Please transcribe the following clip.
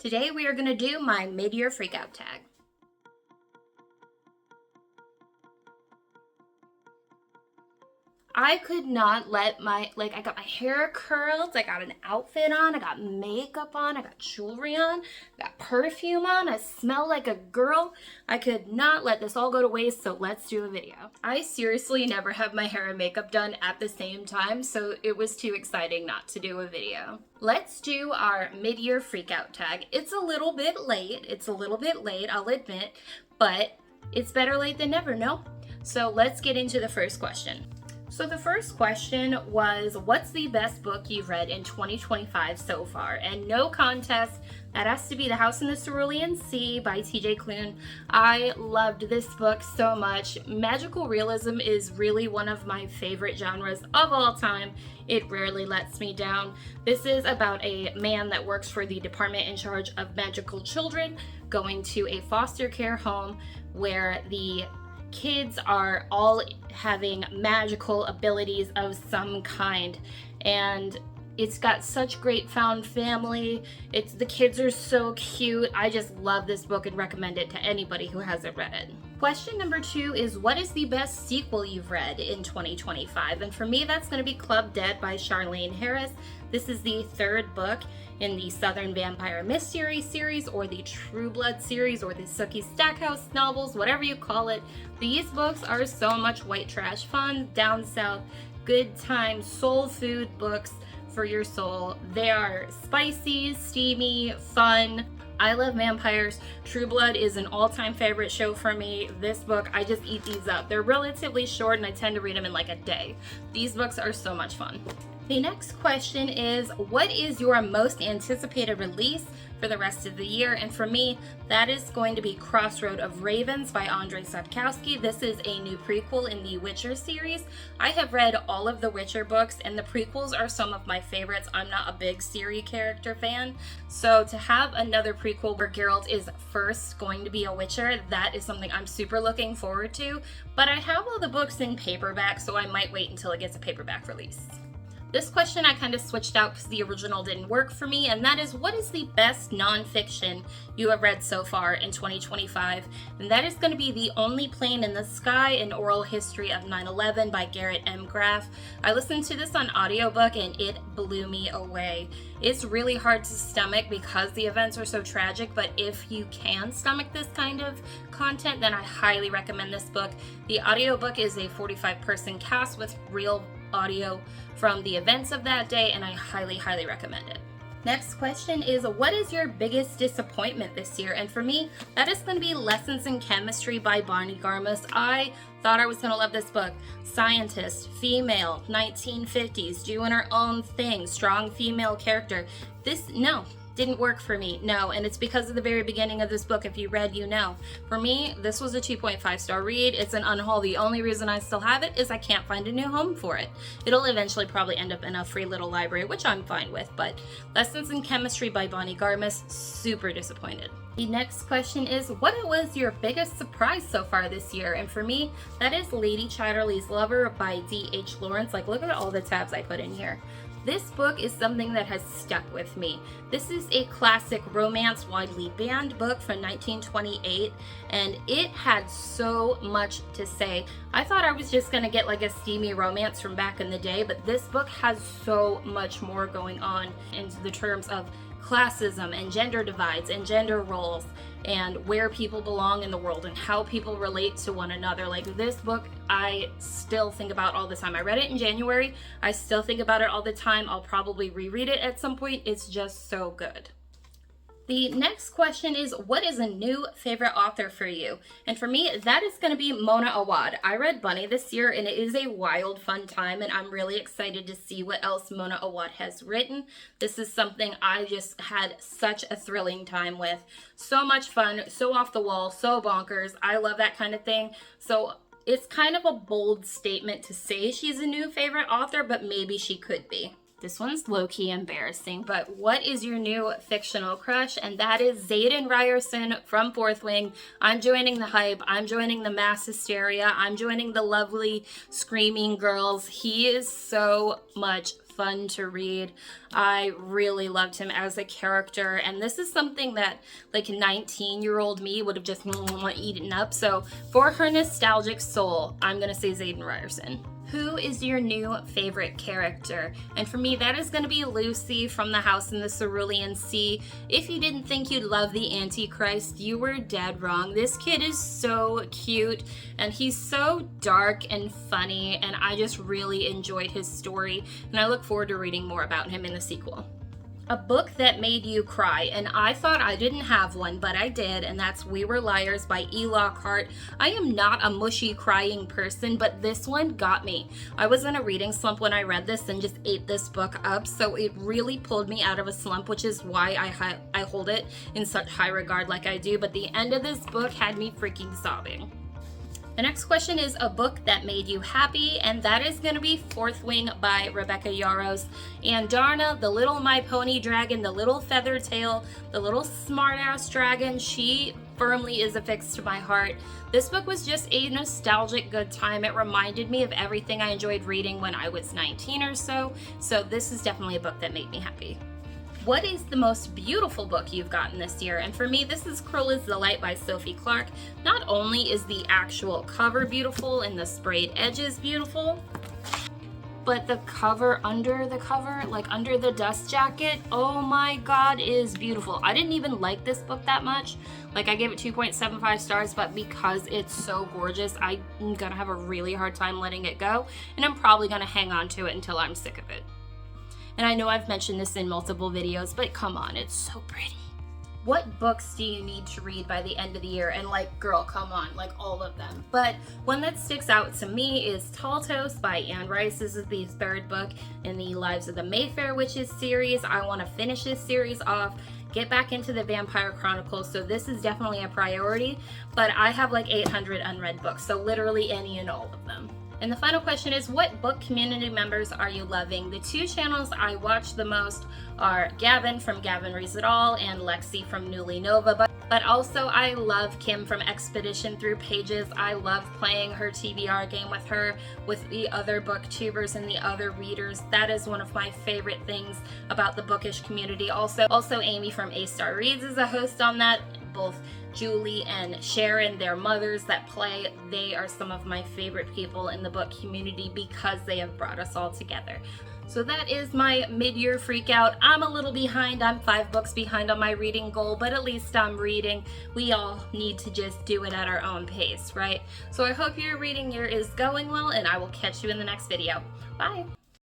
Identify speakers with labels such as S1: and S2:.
S1: Today we are going to do my mid-year freakout tag. I could not let I got my hair curled, I got an outfit on, I got makeup on, I got jewelry on, I got perfume on, I smell like a girl. I could not let this all go to waste, so let's do a video. I seriously never have my hair and makeup done at the same time, so it was too exciting not to do a video. Let's do our mid-year freakout tag. It's a little bit late, I'll admit, but it's better late than never, no? So let's get into the first question. So the first question was, what's the best book you've read in 2025 so far? And no contest, that has to be The House in the Cerulean Sea by TJ Klune. I loved this book so much. Magical realism is really one of my favorite genres of all time. It rarely lets me down. This is about a man that works for the department in charge of magical children going to a foster care home where the kids are all having magical abilities of some kind, and it's got such great found family. The kids are so cute. I just love this book and recommend it to anybody who hasn't read it. Question number 2 is, what is the best sequel you've read in 2025? And for me, that's going to be Club Dead by Charlaine Harris. This is the 3rd book in the Southern Vampire Mystery series, or the True Blood series, or the Sookie Stackhouse novels, whatever you call it. These books are so much white trash fun, down south, good time, soul food books for your soul. They are spicy, steamy, fun. I love vampires. True Blood is an all-time favorite show for me. This book, I just eat these up. They're relatively short and I tend to read them in like a day. These books are so much fun. The next question is, what is your most anticipated release for the rest of the year? And for me, that is going to be Crossroads of Ravens by Andrzej Sapkowski. This is a new prequel in the Witcher series. I have read all of the Witcher books, and the prequels are some of my favorites. I'm not a big Ciri character fan, so to have another prequel where Geralt is first going to be a Witcher, that is something I'm super looking forward to. But I have all the books in paperback, so I might wait until it gets a paperback release. This question I kind of switched out because the original didn't work for me, and that is, what is the best nonfiction you have read so far in 2025? And that is going to be The Only Plane in the Sky, An Oral History of 9/11 by Garrett M. Graff. I listened to this on audiobook and it blew me away. It's really hard to stomach because the events are so tragic, but if you can stomach this kind of content, then I highly recommend this book. The audiobook is a 45-person cast with real audio from the events of that day, and I highly, highly recommend it. Next question is, what is your biggest disappointment this year? And for me, that is going to be Lessons in Chemistry by Bonnie Garmus. I thought I was going to love this book. Scientist, female, 1950s, doing her own thing, strong female character. Didn't work for me, no, and it's because of the very beginning of this book. If you read, you know. For me, this was a 2.5-star read. It's an unhaul. The only reason I still have it is I can't find a new home for it. It'll eventually probably end up in a free little library, which I'm fine with, but Lessons in Chemistry by Bonnie Garmus, super disappointed. The next question is, what was your biggest surprise so far this year? And for me, that is Lady Chatterley's Lover by D.H. Lawrence. Like, look at all the tabs I put in here. This book is something that has stuck with me. This is a classic romance widely banned book from 1928, and it had so much to say. I thought I was just gonna get like a steamy romance from back in the day, but this book has so much more going on in the terms of classism and gender divides and gender roles and where people belong in the world and how people relate to one another. Like, this book I still think about all the time. I read it in January. I still think about it all the time. I'll probably reread it at some point. It's just so good. The next question is, what is a new favorite author for you? And for me, that is going to be Mona Awad. I read Bunny this year, and it is a wild, fun time, and I'm really excited to see what else Mona Awad has written. This is something I just had such a thrilling time with. So much fun, so off the wall, so bonkers. I love that kind of thing. So it's kind of a bold statement to say she's a new favorite author, but maybe she could be. This one's low-key embarrassing, but what is your new fictional crush? And that is Xaden Ryerson from Fourth Wing. I'm joining the hype. I'm joining the mass hysteria. I'm joining the lovely screaming girls. He is so much fun to read. I really loved him as a character, and this is something that like 19-year-old me would have just eaten up. So for her nostalgic soul, I'm gonna say Xaden Ryerson. Who is your new favorite character? And for me, that is going to be Lucy from The House in the Cerulean Sea. If you didn't think you'd love the Antichrist, you were dead wrong. This kid is so cute, and he's so dark and funny, and I just really enjoyed his story, and I look forward to reading more about him in the sequel. A book that made you cry, and I thought I didn't have one, but I did, and that's We Were Liars by Lockhart. I am not a mushy crying person, but this one got me. I was in a reading slump when I read this and just ate this book up, so it really pulled me out of a slump, which is why I hold it in such high regard like I do, but the end of this book had me freaking sobbing. The next question is a book that made you happy, and that is going to be Fourth Wing by Rebecca Yarros. And Darna, the little My Pony dragon, the little feather tail, the little smartass dragon, she firmly is affixed to my heart. This book was just a nostalgic good time. It reminded me of everything I enjoyed reading when I was 19 or so. So this is definitely a book that made me happy. What is the most beautiful book you've gotten this year? And for me, this is Cruella's Delight by Sophie Clark. Not only is the actual cover beautiful and the sprayed edges beautiful, but the cover, like under the dust jacket, oh my god, is beautiful. I didn't even like this book that much. Like, I gave it 2.75 stars, but because it's so gorgeous, I'm gonna have a really hard time letting it go, and I'm probably gonna hang on to it until I'm sick of it. And I know I've mentioned this in multiple videos, but come on, it's so pretty. What books do you need to read by the end of the year? And like, girl, come on, like all of them. But one that sticks out to me is Tall Toast by Anne Rice. This is the third book in the Lives of the Mayfair Witches series. I want to finish this series off, get back into the Vampire Chronicles, so this is definitely a priority. But I have like 800 unread books, so literally any and all of them. And the final question is, what book community members are you loving? The two channels I watch the most are Gavin from Gavin Reads It All and Lexi from Newly Nova. But also I love Kim from Expedition Through Pages. I love playing her TBR game with her, with the other booktubers and the other readers. That is one of my favorite things about the bookish community. Also Amy from A Star Reads is a host on that. Both Julie and Sharon, their mothers that play, they are some of my favorite people in the book community because they have brought us all together. So that is my mid-year freak out. I'm a little behind. I'm 5 books behind on my reading goal, but at least I'm reading. We all need to just do it at our own pace, right? So I hope your reading year is going well, and I will catch you in the next video. Bye!